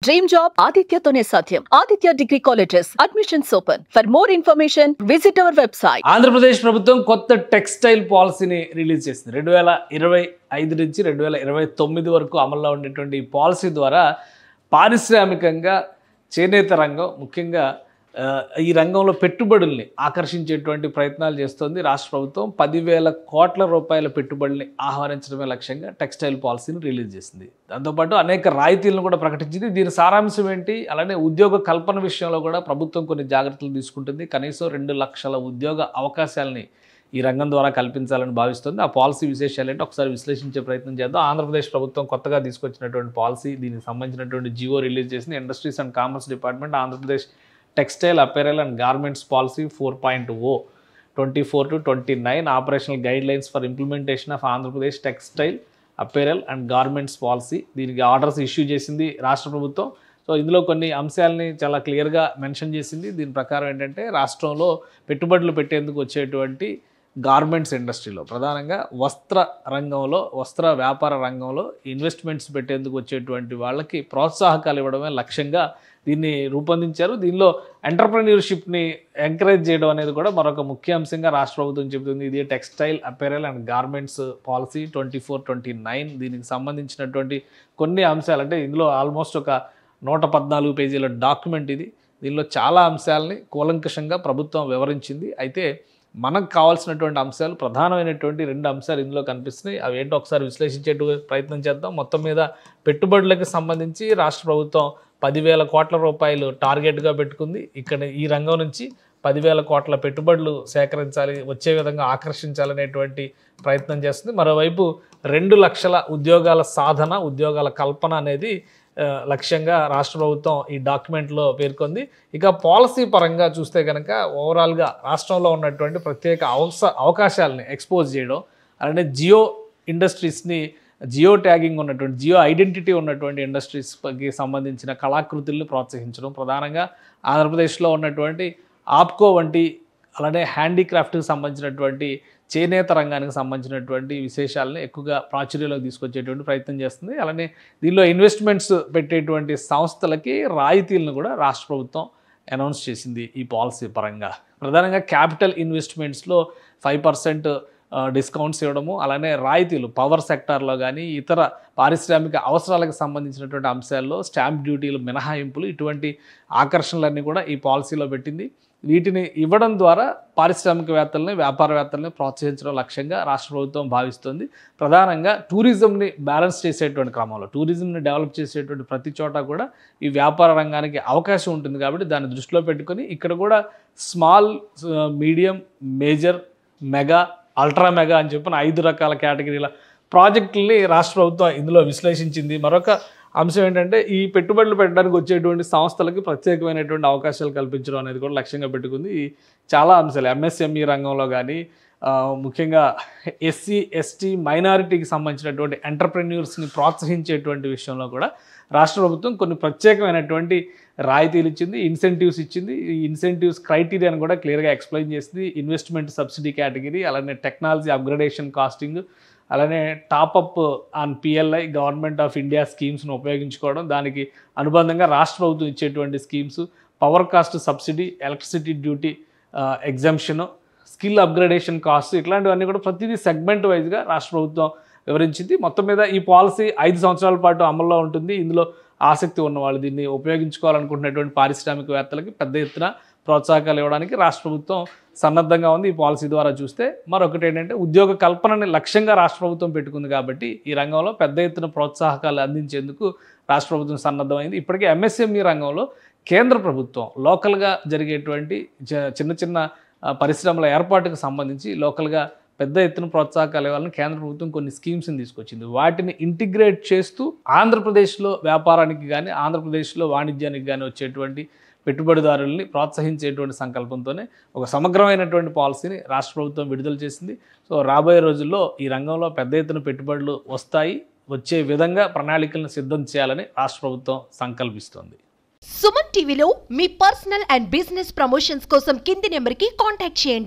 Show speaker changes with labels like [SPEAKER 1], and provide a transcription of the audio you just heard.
[SPEAKER 1] Dream job ఆదిత్యతోనే సాధ్యం. Aditya degree colleges admissions open. For more information visit our website.
[SPEAKER 2] Andhra Pradesh ప్రభుత్వం కొత్త textile పాలసీని release చేసింది. 2025 నుంచి 2029 వరకు అమల్లో ఉండేటువంటి ఈ పాలసీ ద్వారా పారిశ్రామికంగా చేనేత రంగం ముఖ్యంగా ఈ రంగంలో పెట్టుబడుల్ని ఆకర్షించేటువంటి ప్రయత్నాలు చేస్తోంది రాష్ట్ర ప్రభుత్వం. 10,000 కోట్ల రూపాయల పెట్టుబడుల్ని ఆహ్వానించడమే లక్ష్యంగా టెక్స్టైల్ పాలసీని రిలీజ్ చేసింది. దాంతోపాటు అనేక రాయితీలను కూడా ప్రకటించింది. దీని సారాంశం ఏంటి, అలానే ఉద్యోగ కల్పన విషయంలో కూడా ప్రభుత్వం కొన్ని జాగ్రత్తలు తీసుకుంటుంది. కనీసం 2 లక్షల ఉద్యోగ అవకాశాలని ఈ రంగం ద్వారా కల్పించాలని భావిస్తుంది. ఆ పాలసీ విశేషాలు ఏంటో ఒకసారి విశ్లేషించే ప్రయత్నం చేద్దాం. ఆంధ్రప్రదేశ్ ప్రభుత్వం కొత్తగా తీసుకొచ్చినటువంటి పాలసీ, దీనికి సంబంధించినటువంటి జియో రిలీజ్ చేసింది. Industries and commerce department Andhra Pradesh textile apparel and garments policy 4.0 24 to 29 operational guide lines for implementation of Andhra Pradesh textile apparel and garments policy. దీనికి ఆర్డర్స్ ఇష్యూ చేసింది రాష్ట్ర ప్రభుత్వం. సో ఇందులో కొన్ని అంశాలని చాలా క్లియర్గా మెన్షన్ చేసింది. దీని ప్రకారం ఏంటంటే రాష్ట్రంలో పెట్టుబడులు పెట్టేందుకు వచ్చేటువంటి గార్మెంట్స్ ఇండస్ట్రీలో ప్రధానంగా వస్త్ర రంగంలో, వస్త్ర వ్యాపార రంగంలో ఇన్వెస్ట్మెంట్స్ పెట్టేందుకు వచ్చేటువంటి వాళ్ళకి ప్రోత్సాహకాలు ఇవ్వడమే లక్ష్యంగా దీన్ని రూపొందించారు. దీనిలో ఎంటర్‌ప్రెన్యూర్‌షిప్‌ని ఎంకరేజ్ చేయడం అనేది కూడా మరొక ముఖ్య అంశంగా రాష్ట్ర ప్రభుత్వం చెబుతుంది. ఇది textile apparel and garments policy 24-29. దీనికి సంబంధించినటువంటి కొన్ని అంశాలు, అంటే ఇందులో ఆల్మోస్ట్ ఒక 114 పేజీల డాక్యుమెంట్ ఇది. దీనిలో చాలా అంశాలని కూలంకషంగా ప్రభుత్వం వివరించింది. అయితే మనకు కావాల్సినటువంటి అంశాలు, ప్రధానమైనటువంటి 2 అంశాలు ఇందులో కనిపిస్తున్నాయి. అవి ఏంటో ఒకసారి విశ్లేషించే ప్రయత్నం చేద్దాం. మొత్తం మీద పెట్టుబడులకు సంబంధించి రాష్ట్ర ప్రభుత్వం 10,000 కోట్ల రూపాయలు టార్గెట్గా పెట్టుకుంది. ఇక్కడ ఈ రంగం నుంచి 10,000 కోట్ల పెట్టుబడులు సేకరించాలి, వచ్చే విధంగా ఆకర్షించాలనేటువంటి ప్రయత్నం చేస్తుంది. మరోవైపు 2 లక్షల ఉద్యోగాల సాధన, ఉద్యోగాల కల్పన అనేది లక్ష్యంగా రాష్ట్ర ప్రభుత్వం ఈ డాక్యుమెంట్లో పేర్కొంది. ఇక పాలసీ పరంగా చూస్తే కనుక ఓవరాల్గా రాష్ట్రంలో ఉన్నటువంటి ప్రత్యేక అవకాశాలని ఎక్స్పోజ్ చేయడం, అలానే జియో ఇండస్ట్రీస్ని, జియో ట్యాగింగ్ ఉన్నటువంటి, జియో ఐడెంటిటీ ఉన్నటువంటి ఇండస్ట్రీస్కి సంబంధించిన కళాకృతుల్ని ప్రోత్సహించడం, ప్రధానంగా ఆంధ్రప్రదేశ్లో ఉన్నటువంటి ఆప్కో వంటి, అలానే హ్యాండీక్రాఫ్ట్కి సంబంధించినటువంటి చేనేత రంగానికి సంబంధించినటువంటి విశేషాలని ఎక్కువగా ప్రాచుర్యంలోకి తీసుకొచ్చేటువంటి ప్రయత్నం చేస్తుంది. అలానే దీనిలో ఇన్వెస్ట్మెంట్స్ పెట్టేటువంటి సంస్థలకి రాయితీలను కూడా రాష్ట్ర ప్రభుత్వం అనౌన్స్ చేసింది ఈ పాలసీ పరంగా. ప్రధానంగా క్యాపిటల్ ఇన్వెస్ట్మెంట్స్లో 5% డిస్కౌంట్స్ ఇవ్వడము, అలానే రాయితీలు పవర్ సెక్టార్లో కానీ ఇతర పారిశ్రామిక అవసరాలకు సంబంధించినటువంటి అంశాల్లో స్టాంప్ డ్యూటీలు మినహాయింపులు, ఇటువంటి ఆకర్షణలన్నీ కూడా ఈ పాలసీలో పెట్టింది. వీటిని ఇవ్వడం ద్వారా పారిశ్రామికవేత్తలని, వ్యాపారవేత్తలని ప్రోత్సహించడం లక్ష్యంగా రాష్ట్ర ప్రభుత్వం భావిస్తుంది. ప్రధానంగా టూరిజంని బ్యాలెన్స్ చేసేటువంటి క్రమంలో, టూరిజంని డెవలప్ చేసేటువంటి ప్రతి చోట కూడా ఈ వ్యాపార రంగానికి అవకాశం ఉంటుంది. కాబట్టి దాన్ని దృష్టిలో పెట్టుకొని ఇక్కడ కూడా small, medium, major, mega, ultra mega అని చెప్పిన 5 రకాల కేటగిరీల ప్రాజెక్టుల్ని రాష్ట్ర ప్రభుత్వం ఇందులో విశ్లేషించింది. మరొక అంశం ఏంటంటే ఈ పెట్టుబడులు పెట్టడానికి వచ్చేటువంటి సంస్థలకి ప్రత్యేకమైనటువంటి అవకాశాలు కల్పించడం అనేది కూడా లక్ష్యంగా పెట్టుకుంది. చాలా అంశాలు ఎంఎస్ఎంఈ రంగంలో కానీ, ముఖ్యంగా ఎస్సీ, ఎస్టీ, మైనారిటీకి సంబంధించినటువంటి ఎంటర్‌ప్రెన్యూర్స్ని ప్రోత్సహించేటువంటి విషయంలో కూడా రాష్ట్ర ప్రభుత్వం కొన్ని ప్రత్యేకమైనటువంటి రాయితీలు ఇచ్చింది, ఇన్సెంటివ్స్ ఇచ్చింది. ఈ ఇన్సెంటివ్స్ క్రైటీరియాను కూడా క్లియర్గా ఎక్స్ప్లెయిన్ చేసింది. ఇన్వెస్ట్మెంట్ సబ్సిడీ కేటగిరీ, అలానే టెక్నాలజీ అప్గ్రేడేషన్ కాస్టింగ్, అలానే top up on PLI government of India స్కీమ్స్ను ఉపయోగించుకోవడం, దానికి అనుబంధంగా రాష్ట్ర ప్రభుత్వం ఇచ్చేటువంటి schemes, power cost subsidy, electricity duty exemption, skill upgradation cost, ఇట్లాంటివన్నీ కూడా ప్రతిదీ సెగ్మెంట్ వైజ్గా రాష్ట్ర ప్రభుత్వం వివరించింది. మొత్తం మీద ఈ పాలసీ 5 సంవత్సరాల పాటు అమల్లో ఉంటుంది. ఇందులో ఆసక్తి ఉన్నవాళ్ళు, దీన్ని ఉపయోగించుకోవాలనుకుంటున్నటువంటి పారిశ్రామికవేత్తలకి పెద్ద ఎత్తున ప్రోత్సాహకాలు ఇవ్వడానికి రాష్ట్ర ప్రభుత్వం సన్నద్ధంగా ఉంది. ఈ పాలసీ ద్వారా చూస్తే మరొకటి ఏంటంటే ఉద్యోగ కల్పనని లక్ష్యంగా రాష్ట్ర ప్రభుత్వం పెట్టుకుంది. కాబట్టి ఈ రంగంలో పెద్ద ఎత్తున ప్రోత్సాహకాలు అందించేందుకు రాష్ట్ర ప్రభుత్వం సన్నద్ధమైంది. ఇప్పటికే ఎంఎస్ఎంఈ రంగంలో కేంద్ర ప్రభుత్వం లోకల్గా జరిగేటువంటి చిన్న చిన్న పరిశ్రమల ఏర్పాటుకు సంబంధించి లోకల్గా పెద్ద ఎత్తున ప్రోత్సాహకాలు ఇవ్వాలని కేంద్ర ప్రభుత్వం కొన్ని స్కీమ్స్ని తీసుకొచ్చింది. వాటిని ఇంటిగ్రేట్ చేస్తూ ఆంధ్రప్రదేశ్లో వ్యాపారానికి కానీ, ఆంధ్రప్రదేశ్లో వాణిజ్యానికి కానీ వచ్చేటువంటి పెట్టుబడిదారుల్ని ప్రోత్సహించేటువంటి సంకల్పంతోనే ఒక సమగ్రమైనటువంటి పాలసీని రాష్ట్ర ప్రభుత్వం విడుదల చేసింది. సో రాబోయే రోజుల్లో ఈ రంగంలో పెద్ద ఎత్తున పెట్టుబడులు వస్తాయి, వచ్చే విధంగా ప్రణాళికలను సిద్ధం చేయాలని రాష్ట్ర ప్రభుత్వం సంకల్పిస్తోంది.
[SPEAKER 3] సుమన్ టీవీలో మీ పర్సనల్ అండ్ బిజినెస్ ప్రమోషన్స్ కోసం కింది నెంబర్కి కాంటాక్ట్ చేయండి.